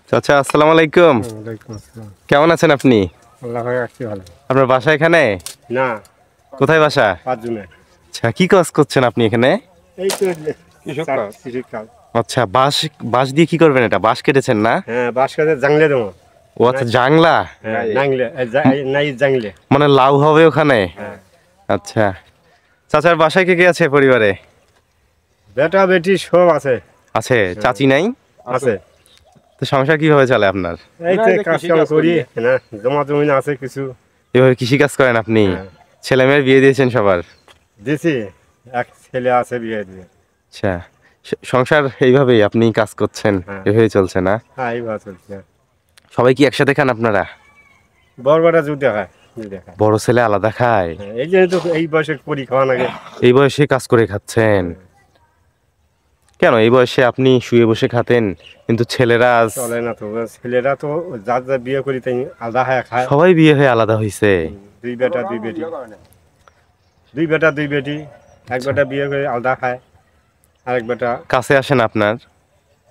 চাচা আসসালামু আলাইকুম। ওয়ালাইকুম আসসালাম। কেমন আছেন আপনি? আল্লাহ ভাই আছি ভালো। আপনার বাসা এখানে? না, কোথায় বাসা? 5 জুনে। আচ্ছা, কি কাজ করছেন আপনি এখানে? এই তো কৃষক কাজ। আচ্ছা, বাঁশ বাঁশ দিয়ে কি করবেন? এটা বাঁশ কেটেছেন না? হ্যাঁ, বাঁশ কাজে জাংলে দেবো। ও আচ্ছা, জাংলা। হ্যাঁ, নাংলে নাই জাংলে। মানে লাউ হবে ওখানে? হ্যাঁ। আচ্ছা, চাচার বাসায় কে কে আছে পরিবারে? বেটা বেটি সব আছে। আছে, চাচি নাই? আছে। তো সংসার কিভাবে চলে আপনার? এই তো কাজ কাম করি না, জমা জমি আছে কিছু। এভাবে কৃষি কাজ করেন আপনি? হ্যাঁ। ছেলে মেয়ের বিয়ে দিয়েছেন সবার? দিছি, এক ছেলে আছে বিয়ে দিয়ে। আচ্ছা, সংসার এইভাবেই আপনি কাজ করছেন? হ্যাঁ। এভাবেই চলছে না? হ্যাঁ, এইভাবে চলছে। সবাই কি একসাথে খান আপনারা? বড় বেটা দুধ দেখায়। বড় ছেলে আলাদা খায়? হ্যাঁ, এই যে তো এই বয়সে করি খাওয়া লাগে। এই বয়সে কাজ করে খাচ্ছেন? কেন এই বয়সে আপনি শুয়ে বসে খাতেন, কিন্তু ছেলেরা আজ চলে না তো, ছেলেরা তো যার যা বিয়ে করি তাই আলাদা হয়ে খায়। সবাই বিয়ে হয়ে আলাদা হয়েছে? দুই বেটা দুই বেটি, দুই বেটা দুই বেটি। এক বেটা বিয়ে করে আলাদা খায়, আরেক বেটা কাছে আসে না আপনার?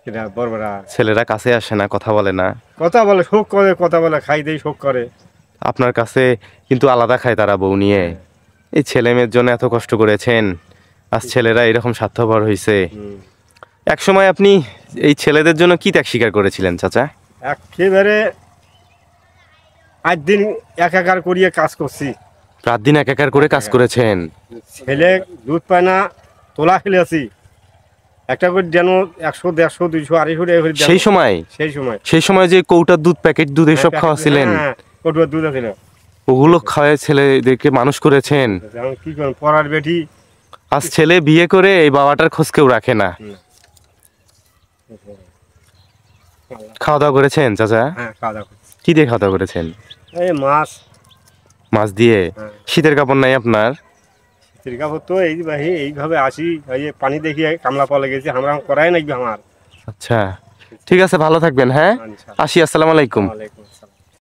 এটা বড় বেটা ছেলেরা কাছে আসে না, কথা বলে না? কথা বলে, শোক করে, কথা বলে, খাই দেই শোক করে। আপনার কাছে কিন্তু আলাদা খায় তারা বউ নিয়ে। এই ছেলে মেয়ের জন্য এত কষ্ট করেছেন, আজ ছেলেরা এরকম স্বার্থপর হয়েছে। হুম। এক সময় আপনি এই ছেলেদের জন্য কি ত্যাগ স্বীকার করেছিলেন চাচা? একেবারে 8 দিন একাকার করিয়ে কাজ করছি। রাত দিন একাকার করে কাজ করেছেন? ছেলে দুধ পায় না, তোলা খেলে আছি। একটা করে যেন 100 150 200 250 সেই সময়? সেই সময় যে কৌটার দুধ, প্যাকেট দুধ এসব খাওয়াছিলেন? হ্যাঁ, কটুয়ার দুধ আছে। ওগুলো খাওয়ায় ছেলেদেরকে মানুষ করেছেন? এখন কি করেন, পড়ার বেটি। আজ ছেলে বিয়ে করে এই বাবাটার খোঁজ কেউ রাখে না। খাওয়া দাওয়া করেছেন চাচা? হ্যাঁ, খাওয়া দাওয়া করছি। কি দিয়ে খাওয়া দাওয়া করেছেন? এই মাছ। মাছ দিয়ে? হ্যাঁ। শীতের কাপড় নাই আপনার? শীতের কাপড় তো এইভাবে আসি, এই যে পানি দেখিয়ে কামলা পলে গেছি, আমরা করাই নাকি আমার। আচ্ছা, ঠিক আছে, ভালো থাকবেন। হ্যাঁ, আসি, আসসালামু আলাইকুম। ওয়ালাইকুম আসসালাম।